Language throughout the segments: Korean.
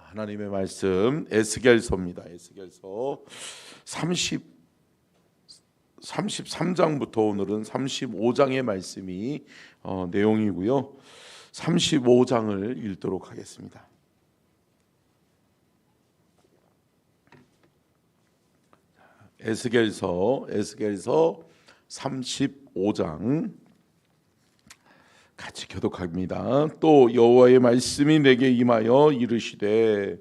하나님의 말씀 에스겔서입니다. 에스겔서 33장부터 오늘은 35장의 말씀이 내용이고요. 35장을 읽도록 하겠습니다. 에스겔서 35장 같이 교독합니다. 또 여호와의 말씀이 내게 임하여 이르시되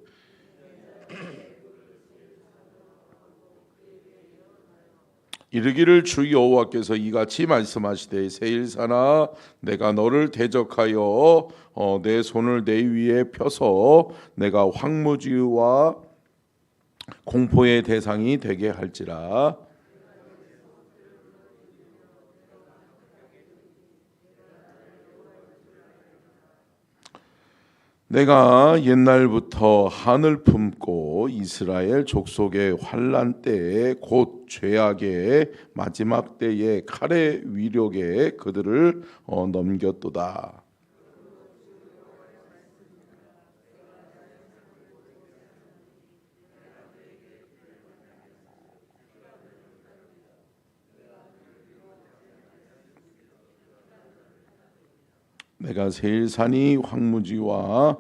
이르기를 주 여호와께서 이같이 말씀하시되 세일사나 내가 너를 대적하여 내 손을 내 위에 펴서 내가 황무지와 공포의 대상이 되게 할지라. 내가 옛날부터 한을 품고 이스라엘 족속의 환난 때에 곧 죄악의 마지막 때에 칼의 위력에 그들을 넘겼도다. 내가 세일산이 황무지와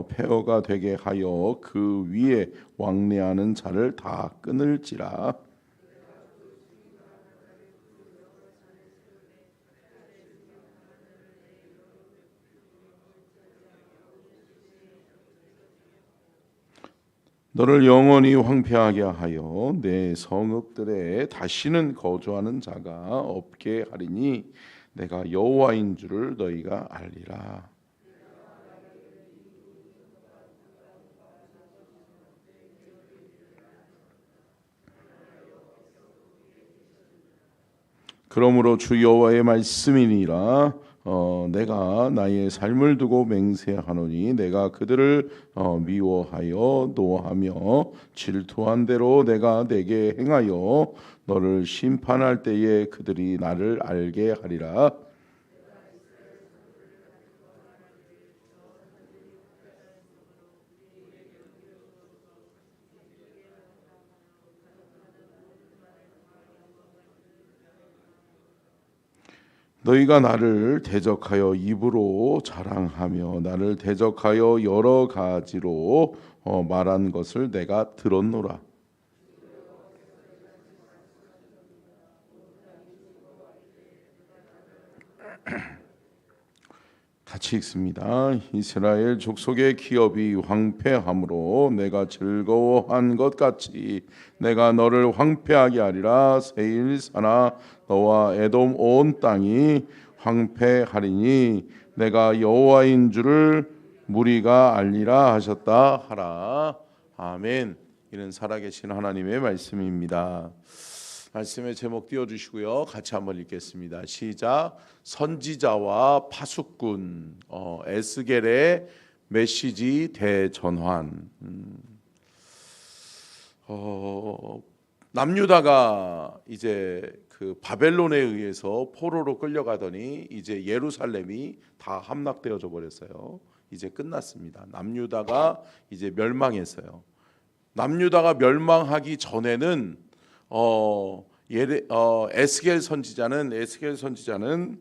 폐허가 되게 하여 그 위에 왕래하는 자를 다 끊을지라. 너를 영원히 황폐하게 하여 내 성읍들에 다시는 거주하는 자가 없게 하리니 내가 여호와인 줄을 너희가 알리라. 그러므로 주 여호와의 말씀이니라. 내가 나의 삶을 두고 맹세하노니 내가 그들을 미워하여 노하며 질투한 대로 내가 내게 행하여 너를 심판할 때에 그들이 나를 알게 하리라. 너희가 나를 대적하여 입으로 자랑하며 나를 대적하여 여러 가지로 말한 것을 내가 들었노라. 같이 읽습니다. 이스라엘 족속의 기업이 황폐함으로 내가 즐거워한 것 같이 내가 너를 황폐하게 하리라. 세일사나 너와 에돔 온 땅이 황폐하리니 내가 여호와인 줄을 무리가 알리라 하셨다 하라. 아멘. 이는 살아계신 하나님의 말씀입니다. 말씀의 제목 띄워주시고요. 같이 한번 읽겠습니다. 시작. 선지자와 파수꾼 에스겔의 메시지 대전환. 남유다가 이제 그 바벨론에 의해서 포로로 끌려가더니 이제 예루살렘이 다 함락되어져 버렸어요. 이제 끝났습니다. 남유다가 이제 멸망했어요. 남유다가 멸망하기 전에는 에스겔 선지자는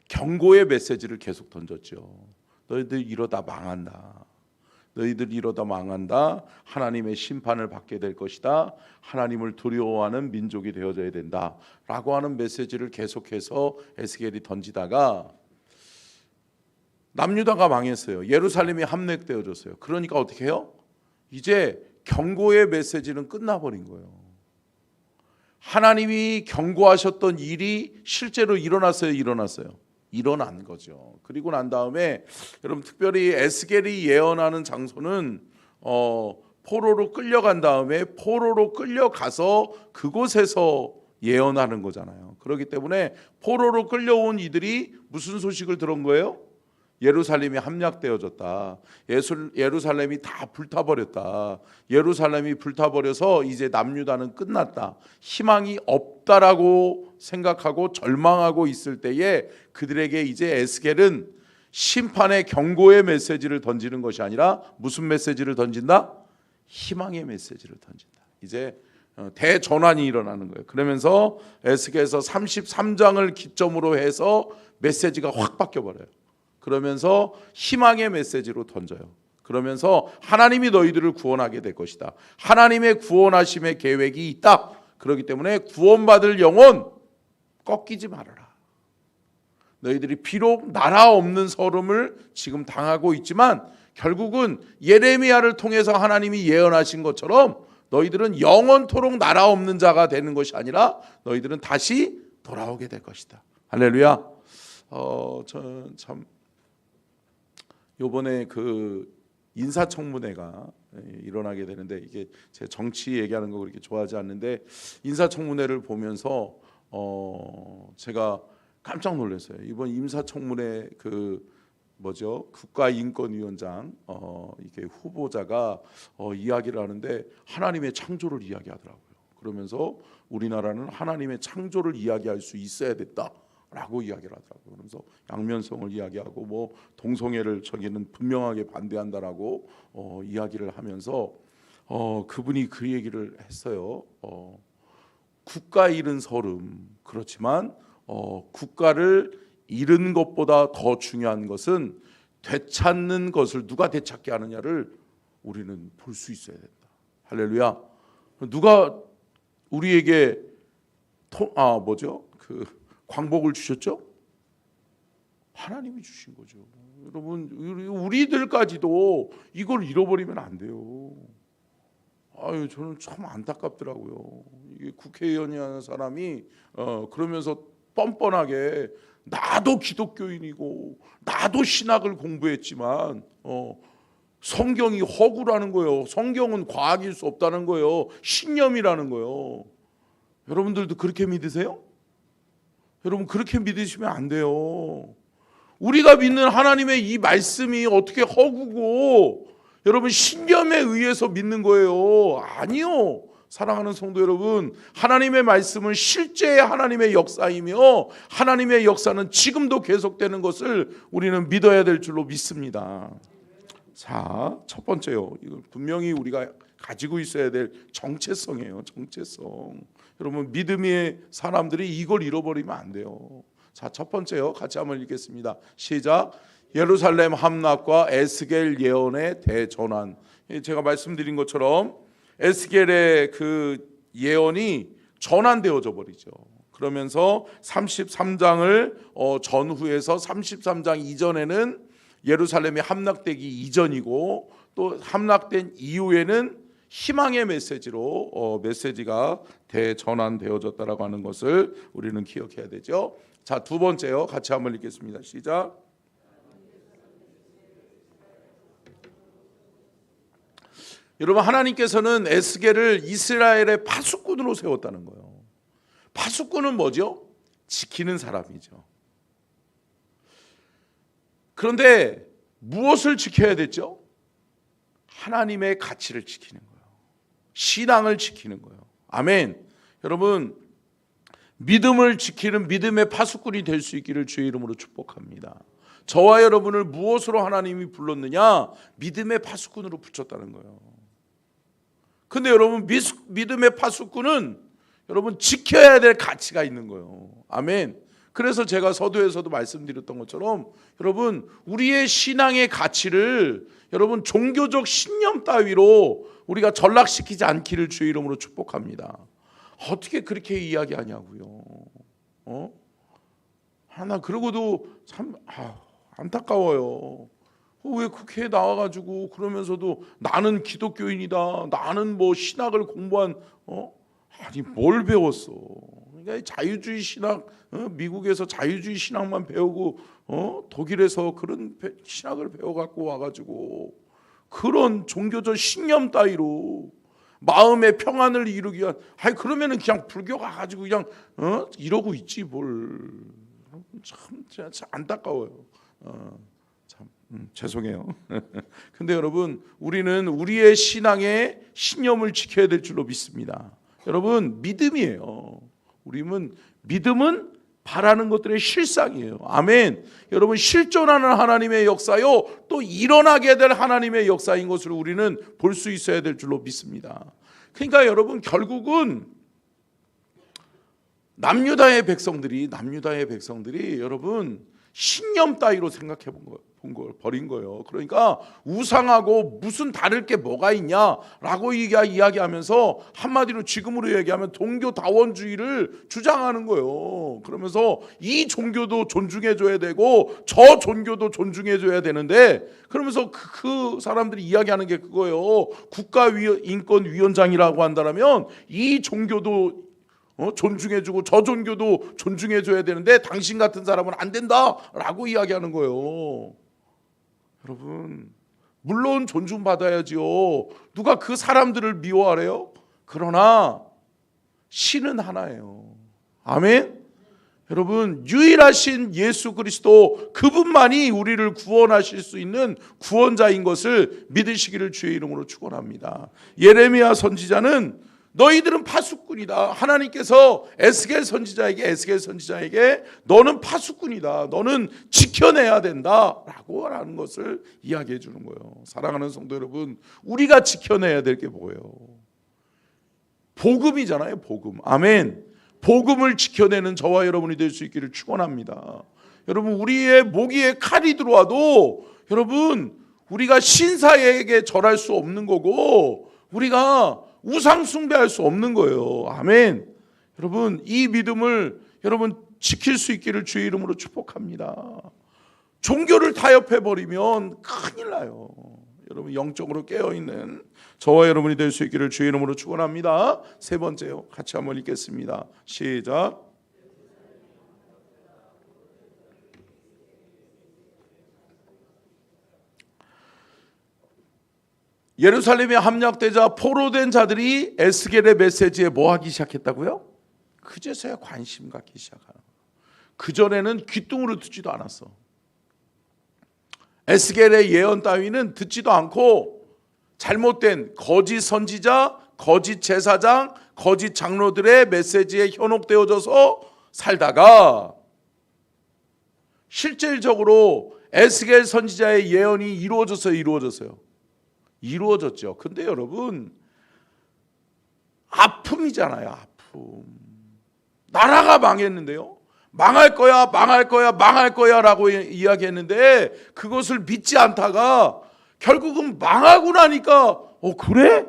경고의 메시지를 계속 던졌죠. 너희들 이러다 망한다. 너희들 이러다 망한다. 하나님의 심판을 받게 될 것이다. 하나님을 두려워하는 민족이 되어져야 된다. 라고 하는 메시지를 계속해서 에스겔이 던지다가 남유다가 망했어요. 예루살렘이 함락되어졌어요. 그러니까 어떻게 해요? 이제 경고의 메시지는 끝나버린 거예요. 하나님이 경고하셨던 일이 실제로 일어났어요? 일어난 거죠. 그리고 난 다음에 여러분 특별히 에스겔이 예언하는 장소는 포로로 끌려간 다음에 포로로 끌려가서 그곳에서 예언하는 거잖아요. 그렇기 때문에 포로로 끌려온 이들이 무슨 소식을 들은 거예요? 예루살렘이 함락되어졌다. 예루살렘이 다 불타버렸다. 예루살렘이 불타버려서 이제 남유다는 끝났다. 희망이 없다라고 생각하고 절망하고 있을 때에 그들에게 이제 에스겔은 심판의 경고의 메시지를 던지는 것이 아니라 무슨 메시지를 던진다? 희망의 메시지를 던진다. 이제 대전환이 일어나는 거예요. 그러면서 에스겔서 33장을 기점으로 해서 메시지가 확 바뀌어버려요. 그러면서 희망의 메시지로 던져요. 그러면서 하나님이 너희들을 구원하게 될 것이다. 하나님의 구원하심의 계획이 있다. 그렇기 때문에 구원받을 영혼 꺾이지 말아라. 너희들이 비록 나라 없는 서름을 지금 당하고 있지만 결국은 예레미야를 통해서 하나님이 예언하신 것처럼 너희들은 영원토록 나라 없는 자가 되는 것이 아니라 너희들은 다시 돌아오게 될 것이다. 할렐루야. 참 요번에 그 인사청문회가 일어나게 되는데, 이게 제 정치 얘기하는 거 그렇게 좋아하지 않는데 인사청문회를 보면서 제가 깜짝 놀랐어요. 이번 인사청문회 국가인권위원장 이게 후보자가 이야기를 하는데 하나님의 창조를 이야기하더라고요. 그러면서 우리나라는 하나님의 창조를 이야기할 수 있어야 됐다라고 이야기를 하더라고요. 그러면서 양면성을 이야기하고 뭐 동성애를 저기는 분명하게 반대한다라고 이야기를 하면서 그분이 그 얘기를 했어요. 국가 잃은 서름, 그렇지만 국가를 잃은 것보다 더 중요한 것은 되찾는 것을 누가 되찾게 하느냐를 우리는 볼 수 있어야 된다. 할렐루야. 누가 우리에게 광복을 주셨죠? 하나님이 주신 거죠. 여러분, 우리들까지도 이걸 잃어버리면 안 돼요. 저는 참 안타깝더라고요. 이게 국회의원이라는 사람이 그러면서 뻔뻔하게 나도 기독교인이고 나도 신학을 공부했지만 성경이 허구라는 거예요. 성경은 과학일 수 없다는 거예요. 신념이라는 거예요. 여러분들도 그렇게 믿으세요? 여러분, 그렇게 믿으시면 안 돼요. 우리가 믿는 하나님의 이 말씀이 어떻게 허구고 여러분 신념에 의해서 믿는 거예요? 아니요. 사랑하는 성도 여러분, 하나님의 말씀은 실제의 하나님의 역사이며 하나님의 역사는 지금도 계속되는 것을 우리는 믿어야 될 줄로 믿습니다. 자, 첫 번째요. 이건 분명히 우리가 가지고 있어야 될 정체성이에요. 정체성. 여러분, 믿음의 사람들이 이걸 잃어버리면 안 돼요. 자, 첫 번째요. 같이 한번 읽겠습니다. 시작. 예루살렘 함락과 에스겔 예언의 대전환. 제가 말씀드린 것처럼 에스겔의 그 예언이 전환되어져 버리죠. 그러면서 33장을 전후해서 33장 이전에는 예루살렘이 함락되기 이전이고 또 함락된 이후에는 희망의 메시지로 메시지가 대전환되어졌다라고 하는 것을 우리는 기억해야 되죠. 자, 두 번째요. 같이 한번 읽겠습니다. 시작. 여러분, 하나님께서는 에스겔을 이스라엘의 파수꾼으로 세웠다는 거예요. 파수꾼은 뭐죠? 지키는 사람이죠. 그런데 무엇을 지켜야 됐죠? 하나님의 가치를 지키는 거예요. 신앙을 지키는 거예요. 아멘. 여러분, 믿음을 지키는 믿음의 파수꾼이 될 수 있기를 주의 이름으로 축복합니다. 저와 여러분을 무엇으로 하나님이 불렀느냐? 믿음의 파수꾼으로 붙였다는 거예요. 근데 여러분, 믿음의 파수꾼은 여러분 지켜야 될 가치가 있는 거예요. 아멘. 그래서 제가 서두에서도 말씀드렸던 것처럼 여러분, 우리의 신앙의 가치를 여러분 종교적 신념 따위로 우리가 전락시키지 않기를 주의 이름으로 축복합니다. 어떻게 그렇게 이야기하냐고요. 나 그러고도 참 안타까워요. 왜 국회에 나와가지고 그러면서도 나는 기독교인이다, 나는 뭐 신학을 공부한 아니 뭘 배웠어? 그러니까 자유주의 신학, 미국에서 자유주의 신학만 배우고 독일에서 그런 신학을 배워갖고 와가지고 그런 종교적 신념 따위로 마음의 평안을 이루기 위한, 그러면은 그냥 불교 가가지고 그냥 이러고 있지 뭘. 참 안타까워요. 죄송해요. 근데 여러분, 우리는 우리의 신앙의 신념을 지켜야 될 줄로 믿습니다. 여러분, 믿음이에요. 믿음은 바라는 것들의 실상이에요. 아멘. 여러분, 실존하는 하나님의 역사요, 또 일어나게 될 하나님의 역사인 것을 우리는 볼 수 있어야 될 줄로 믿습니다. 그러니까 여러분, 결국은 남유다의 백성들이 여러분 신념 따위로 생각해 본 걸 버린 거예요. 그러니까 우상하고 무슨 다를 게 뭐가 있냐라고 이야기하면서 한마디로 지금으로 얘기하면 종교다원주의를 주장하는 거예요. 그러면서 이 종교도 존중해줘야 되고 저 종교도 존중해줘야 되는데, 그러면서 그 사람들이 이야기하는 게 그거예요. 국가인권위원장이라고 한다면 이 종교도 존중해주고 저 종교도 존중해줘야 되는데 당신 같은 사람은 안 된다라고 이야기하는 거예요. 여러분, 물론 존중받아야지요. 누가 그 사람들을 미워하래요? 그러나 신은 하나예요. 아멘. 여러분, 유일하신 예수 그리스도, 그분만이 우리를 구원하실 수 있는 구원자인 것을 믿으시기를 주의 이름으로 축원합니다. 예레미야 선지자는 너희들은 파수꾼이다. 하나님께서 에스겔 선지자에게 너는 파수꾼이다. 너는 지켜내야 된다. 라고 하는 것을 이야기해 주는 거예요. 사랑하는 성도 여러분, 우리가 지켜내야 될 게 뭐예요? 복음이잖아요. 복음. 아멘. 복음을 지켜내는 저와 여러분이 될 수 있기를 축원합니다. 여러분, 우리의 모기에 칼이 들어와도 여러분, 우리가 신사에게 절할 수 없는 거고 우리가 우상 숭배할 수 없는 거예요. 아멘. 여러분, 이 믿음을 여러분 지킬 수 있기를 주의 이름으로 축복합니다. 종교를 타협해 버리면 큰일 나요. 여러분, 영적으로 깨어있는 저와 여러분이 될 수 있기를 주의 이름으로 축원합니다. 세 번째요. 같이 한번 읽겠습니다. 시작. 예루살렘에 함락되자 포로된 자들이 에스겔의 메시지에 뭐 하기 시작했다고요? 그제서야 관심 갖기 시작하는 거예요. 그전에는 귀뚱으로 듣지도 않았어. 에스겔의 예언 따위는 듣지도 않고 잘못된 거짓 선지자, 거짓 제사장, 거짓 장로들의 메시지에 현혹되어져서 살다가 실질적으로 에스겔 선지자의 예언이 이루어졌어요. 이루어졌죠. 근데 여러분, 아픔이잖아요. 아픔. 나라가 망했는데요. 망할 거야 라고 이야기했는데 그것을 믿지 않다가 결국은 망하고 나니까 그래?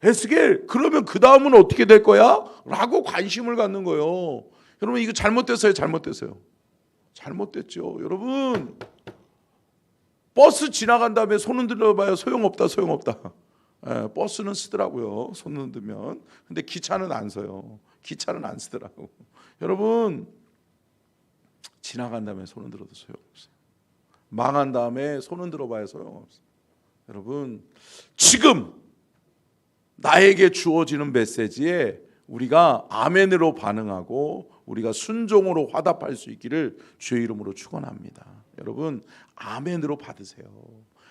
에스겔, 그러면 그 다음은 어떻게 될 거야? 라고 관심을 갖는 거예요. 여러분, 이거 잘못됐어요? 잘못됐죠. 여러분, 버스 지나간 다음에 손 흔들어봐요. 소용없다. 버스는 쓰더라고요. 손 흔들면. 근데 기차는 안 써요. 기차는 안 쓰더라고. 여러분, 지나간 다음에 손 흔들어도 소용없어요. 망한 다음에 손 흔들어봐야 소용없어요. 여러분, 지금 나에게 주어지는 메시지에 우리가 아멘으로 반응하고 우리가 순종으로 화답할 수 있기를 주의 이름으로 축원합니다. 여러분, 아멘으로 받으세요.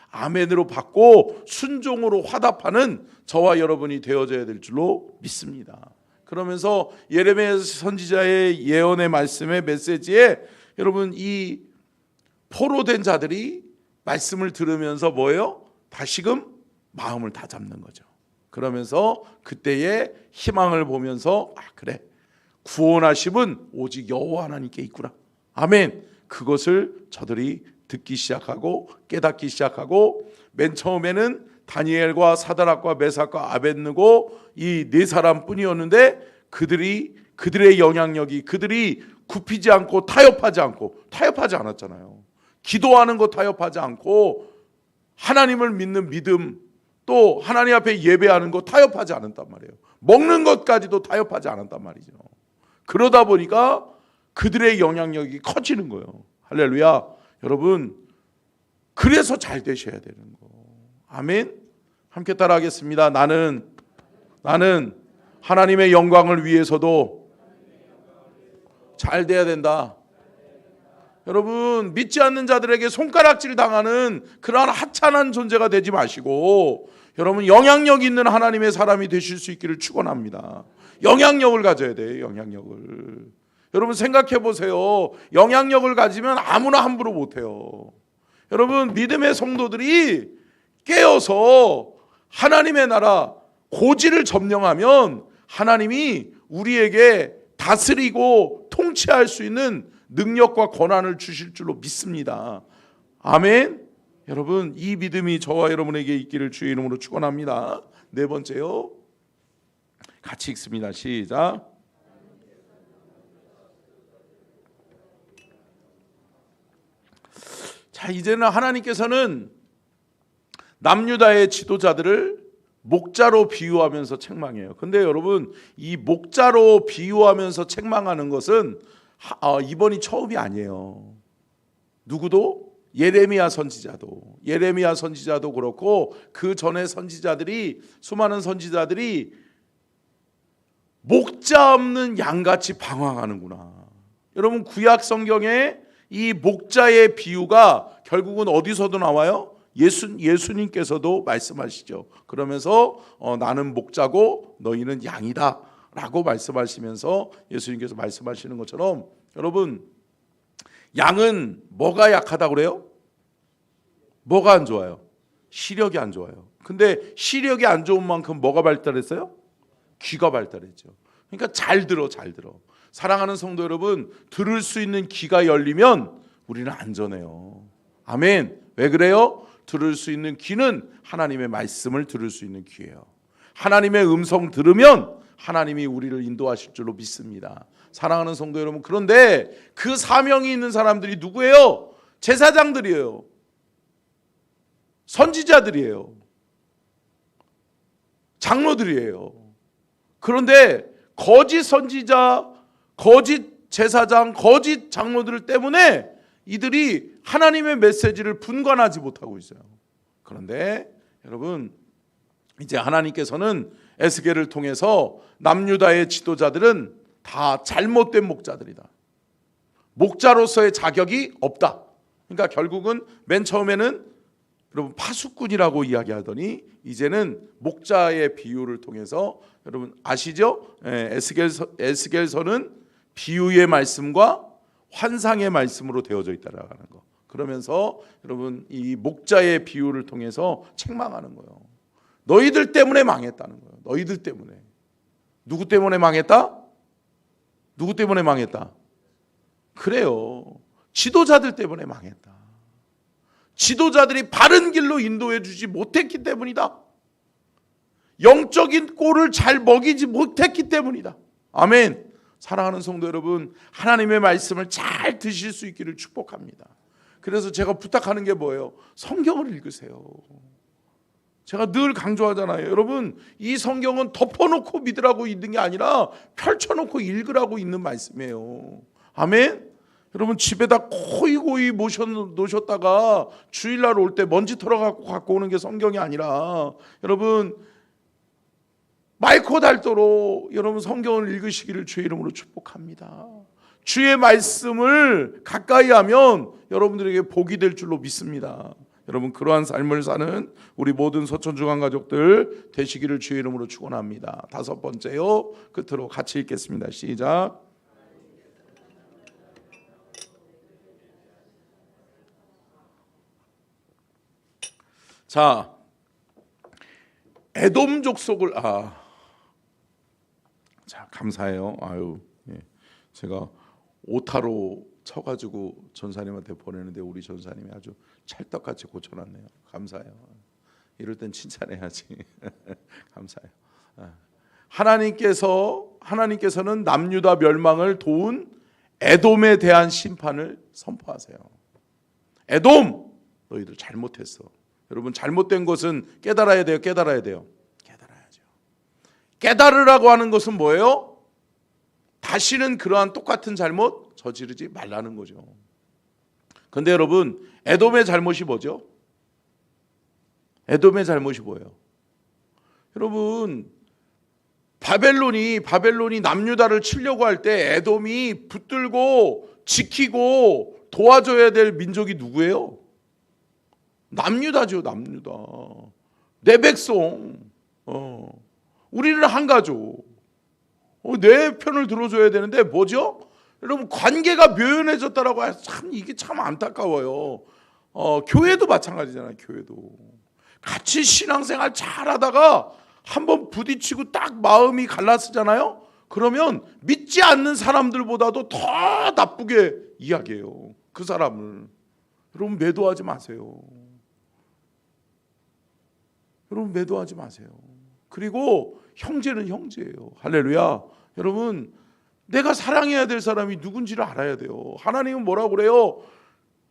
아멘으로 받고 순종으로 화답하는 저와 여러분이 되어져야 될 줄로 믿습니다. 그러면서 예레미야 선지자의 예언의 말씀의 메시지에 여러분, 이 포로된 자들이 말씀을 들으면서 뭐예요? 다시금 마음을 다 잡는 거죠. 그러면서 그때의 희망을 보면서 그래, 구원하심은 오직 여호와 하나님께 있구나. 아멘. 그것을 저들이 듣기 시작하고 깨닫기 시작하고, 맨 처음에는 다니엘과 사드락과 메삭과 아벳느고 이 네 사람뿐이었는데 그들의 영향력이, 그들이 굽히지 않고 타협하지 않았잖아요. 기도하는 거 타협하지 않고 하나님을 믿는 믿음, 또 하나님 앞에 예배하는 거 타협하지 않았단 말이에요. 먹는 것까지도 타협하지 않았단 말이죠. 그러다 보니까 그들의 영향력이 커지는 거예요. 할렐루야. 여러분, 그래서 잘 되셔야 되는 거. 아멘. 함께 따라하겠습니다. 나는 하나님의 영광을 위해서도 잘 돼야 된다. 여러분, 믿지 않는 자들에게 손가락질 당하는 그러한 하찮은 존재가 되지 마시고 여러분, 영향력 있는 하나님의 사람이 되실 수 있기를 축원합니다. 영향력을 가져야 돼요. 영향력을. 여러분 생각해 보세요. 영향력을 가지면 아무나 함부로 못해요. 여러분 믿음의 성도들이 깨어서 하나님의 나라 고지를 점령하면 하나님이 우리에게 다스리고 통치할 수 있는 능력과 권한을 주실 줄로 믿습니다. 아멘. 여러분 이 믿음이 저와 여러분에게 있기를 주의 이름으로 축원합니다. 네 번째요. 같이 읽습니다. 시작. 자, 이제는 하나님께서는 남유다의 지도자들을 목자로 비유하면서 책망해요. 근데 여러분 이 목자로 비유하면서 책망하는 것은 이번이 처음이 아니에요. 누구도? 예레미야 선지자도 그렇고 그 전에 선지자들이 수많은 선지자들이 목자 없는 양같이 방황하는구나. 여러분 구약 성경에 이 목자의 비유가 결국은 어디서도 나와요? 예수님께서도 말씀하시죠. 그러면서 나는 목자고 너희는 양이다 라고 말씀하시면서 예수님께서 말씀하시는 것처럼 여러분 양은 뭐가 약하다고 그래요? 뭐가 안 좋아요? 시력이 안 좋아요. 근데 시력이 안 좋은 만큼 뭐가 발달했어요? 귀가 발달했죠. 그러니까 잘 들어. 사랑하는 성도 여러분, 들을 수 있는 귀가 열리면 우리는 안전해요. 아멘. 왜 그래요? 들을 수 있는 귀는 하나님의 말씀을 들을 수 있는 귀예요. 하나님의 음성 들으면 하나님이 우리를 인도하실 줄로 믿습니다. 사랑하는 성도 여러분, 그런데 그 사명이 있는 사람들이 누구예요? 제사장들이에요. 선지자들이에요. 장로들이에요. 그런데 거짓 선지자, 거짓 제사장, 거짓 장로들 때문에 이들이 하나님의 메시지를 분간하지 못하고 있어요. 그런데 여러분 이제 하나님께서는 에스겔을 통해서 남유다의 지도자들은 다 잘못된 목자들이다. 목자로서의 자격이 없다. 그러니까 결국은 맨 처음에는 여러분 파수꾼이라고 이야기하더니 이제는 목자의 비유를 통해서 여러분 아시죠? 에스겔서는 비유의 말씀과 환상의 말씀으로 되어져 있다라는 거. 그러면서 여러분 이 목자의 비유를 통해서 책망하는 거예요. 너희들 때문에 망했다는 거예요. 너희들 때문에. 누구 때문에 망했다? 누구 때문에 망했다? 그래요. 지도자들 때문에 망했다. 지도자들이 바른 길로 인도해 주지 못했기 때문이다. 영적인 꼴을 잘 먹이지 못했기 때문이다. 아멘. 사랑하는 성도 여러분, 하나님의 말씀을 잘 드실 수 있기를 축복합니다. 그래서 제가 부탁하는 게 뭐예요? 성경을 읽으세요. 제가 늘 강조하잖아요. 여러분, 이 성경은 덮어놓고 믿으라고 있는 게 아니라 펼쳐놓고 읽으라고 있는 말씀이에요. 아멘. 여러분 집에다 고이 놓으셨다가 주일날 올 때 먼지 털어갖고 갖고 오는 게 성경이 아니라 여러분 마이코 달도로 여러분 성경을 읽으시기를 주의 이름으로 축복합니다. 주의 말씀을 가까이 하면 여러분들에게 복이 될 줄로 믿습니다. 여러분 그러한 삶을 사는 우리 모든 서천중앙 가족들 되시기를 주의 이름으로 축원합니다. 다섯 번째요. 끝으로 같이 읽겠습니다. 시작. 자, 에돔 족속을 자 감사해요. 제가 오타로 쳐가지고 전사님한테 보내는데 우리 전사님이 아주 찰떡같이 고쳐놨네요. 감사해요. 이럴 땐 칭찬해야지. 감사해요. 하나님께서는 남유다 멸망을 도운 에돔에 대한 심판을 선포하세요. 에돔, 너희들 잘못했어. 여러분 잘못된 것은 깨달아야 돼요. 깨달아야죠. 깨달으라고 하는 것은 뭐예요? 다시는 그러한 똑같은 잘못 저지르지 말라는 거죠. 그런데 여러분 에돔의 잘못이 뭐죠? 에돔의 잘못이 뭐예요? 여러분 바벨론이 남유다를 치려고 할 때 에돔이 붙들고 지키고 도와줘야 될 민족이 누구예요? 남유다죠. 남유다. 내 백성. 우리는 한 가족. 내 편을 들어줘야 되는데 뭐죠? 여러분 관계가 묘연해졌다라고 해서 참 이게 참 안타까워요. 교회도 마찬가지잖아요. 교회도 같이 신앙생활 잘하다가 한번 부딪히고 딱 마음이 갈라서잖아요. 그러면 믿지 않는 사람들보다도 더 나쁘게 이야기해요. 그 사람을. 여러분 매도하지 마세요. 여러분 매도하지 마세요. 그리고 형제는 형제예요. 할렐루야. 여러분 내가 사랑해야 될 사람이 누군지를 알아야 돼요. 하나님은 뭐라고 그래요?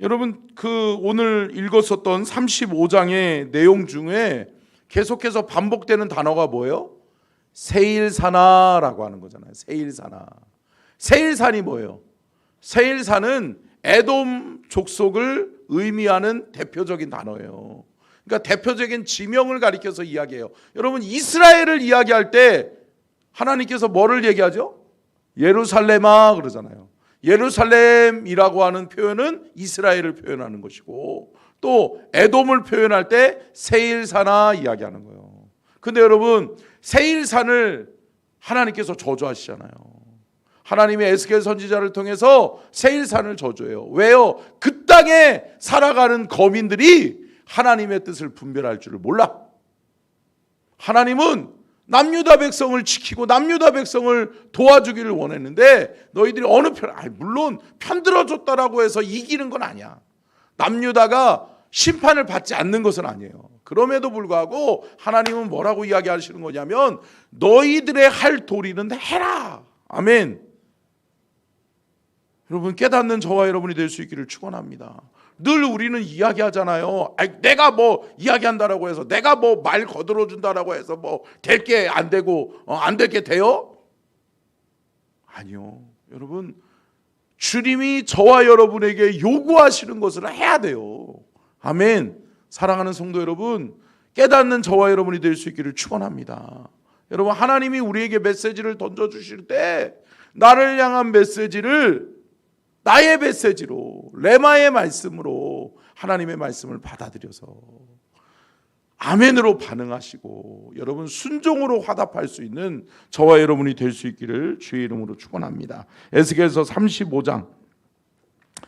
여러분 그 오늘 읽었었던 35장의 내용 중에 계속해서 반복되는 단어가 뭐예요? 세일사나라고 하는 거잖아요. 세일사나. 세일산이 뭐예요? 세일산은 에돔 족속을 의미하는 대표적인 단어예요. 그러니까 대표적인 지명을 가리켜서 이야기해요. 여러분 이스라엘을 이야기할 때 하나님께서 뭐를 얘기하죠? 예루살렘아 그러잖아요. 예루살렘이라고 하는 표현은 이스라엘을 표현하는 것이고 또 에돔을 표현할 때 세일사나 이야기하는 거예요. 근데 여러분 세일산을 하나님께서 저주하시잖아요. 하나님의 에스겔 선지자를 통해서 세일산을 저주해요. 왜요? 그 땅에 살아가는 거민들이 하나님의 뜻을 분별할 줄을 몰라. 하나님은 남유다 백성을 지키고 남유다 백성을 도와주기를 원했는데 너희들이 어느 편, 물론 편들어줬다라고 해서 이기는 건 아니야. 남유다가 심판을 받지 않는 것은 아니에요. 그럼에도 불구하고 하나님은 뭐라고 이야기하시는 거냐면 너희들의 할 도리는 해라. 아멘. 여러분 깨닫는 저와 여러분이 될 수 있기를 축원합니다. 늘 우리는 이야기하잖아요. 내가 뭐 이야기한다라고 해서 내가 뭐 말 거들어 준다라고 해서 뭐 될 게 안 되고 안 될 게 돼요? 아니요. 여러분 주님이 저와 여러분에게 요구하시는 것을 해야 돼요. 아멘. 사랑하는 성도 여러분, 깨닫는 저와 여러분이 될 수 있기를 축원합니다. 여러분 하나님이 우리에게 메시지를 던져주실 때 나를 향한 메시지를 나의 메시지로 레마의 말씀으로 하나님의 말씀을 받아들여서 아멘으로 반응하시고 여러분 순종으로 화답할 수 있는 저와 여러분이 될 수 있기를 주의 이름으로 축원합니다. 에스겔서 35장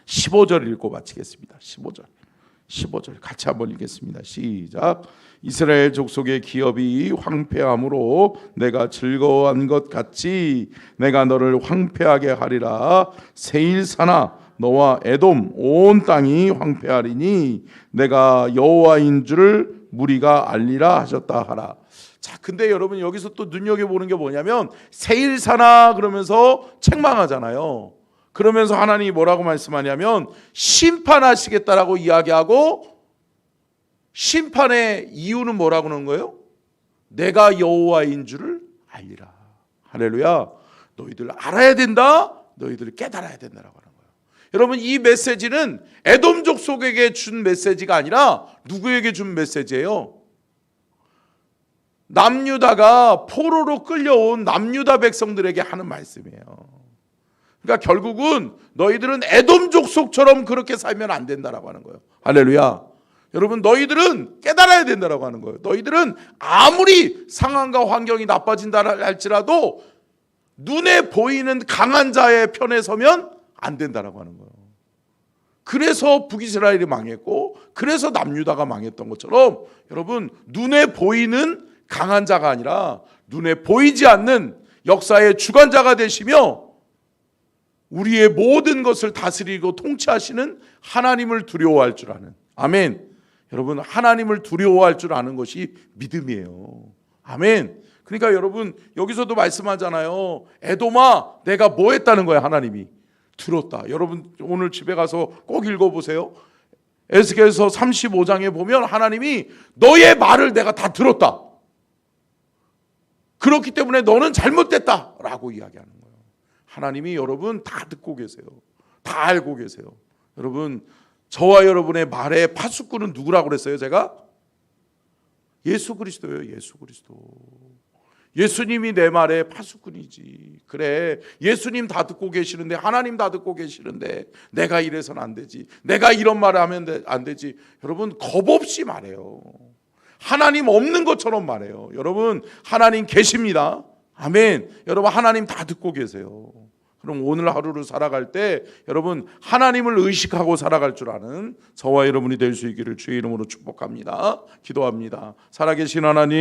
15절 읽고 마치겠습니다. 15절 같이 한번 읽겠습니다. 시작. 이스라엘 족속의 기업이 황폐함으로 내가 즐거워한 것 같이 내가 너를 황폐하게 하리라. 세일사나 너와 에돔 온 땅이 황폐하리니 내가 여호와인 줄을 무리가 알리라 하셨다 하라. 자, 근데 여러분 여기서 또 눈여겨보는 게 뭐냐면 세일사나 그러면서 책망하잖아요. 그러면서 하나님이 뭐라고 말씀하냐면 심판하시겠다라고 이야기하고 심판의 이유는 뭐라고 하는 거예요? 내가 여호와인 줄을 알리라. 할렐루야. 너희들 알아야 된다. 너희들 깨달아야 된다라고 하는 거예요. 여러분 이 메시지는 에돔 족속에게 준 메시지가 아니라 누구에게 준 메시지예요? 남유다가 포로로 끌려온 남유다 백성들에게 하는 말씀이에요. 그러니까 결국은 너희들은 에돔 족속처럼 그렇게 살면 안 된다라고 하는 거예요. 할렐루야. 여러분 너희들은 깨달아야 된다라고 하는 거예요. 너희들은 아무리 상황과 환경이 나빠진다 할지라도 눈에 보이는 강한 자의 편에 서면 안 된다라고 하는 거예요. 그래서 북이스라엘이 망했고 그래서 남유다가 망했던 것처럼 여러분 눈에 보이는 강한 자가 아니라 눈에 보이지 않는 역사의 주관자가 되시며 우리의 모든 것을 다스리고 통치하시는 하나님을 두려워할 줄 아는, 아멘. 여러분 하나님을 두려워할 줄 아는 것이 믿음이에요. 아멘. 그러니까 여러분 여기서도 말씀하잖아요. 에돔아 내가 뭐 했다는 거야. 하나님이 들었다. 여러분 오늘 집에 가서 꼭 읽어보세요. 에스겔서 35장에 보면 하나님이 너의 말을 내가 다 들었다. 그렇기 때문에 너는 잘못됐다 라고 이야기하는 거예요. 하나님이 여러분 다 듣고 계세요. 다 알고 계세요. 여러분 저와 여러분의 말의 파수꾼은 누구라고 그랬어요? 제가? 예수 그리스도예요. 예수 그리스도. 예수님이 내 말의 파수꾼이지. 그래 예수님 다 듣고 계시는데 하나님 다 듣고 계시는데 내가 이래서는 안 되지. 내가 이런 말을 하면 안 되지. 여러분 겁 없이 말해요. 하나님 없는 것처럼 말해요. 여러분 하나님 계십니다. 아멘. 여러분 하나님 다 듣고 계세요. 그럼 오늘 하루를 살아갈 때 여러분 하나님을 의식하고 살아갈 줄 아는 저와 여러분이 될 수 있기를 주의 이름으로 축복합니다. 기도합니다. 살아계신 하나님,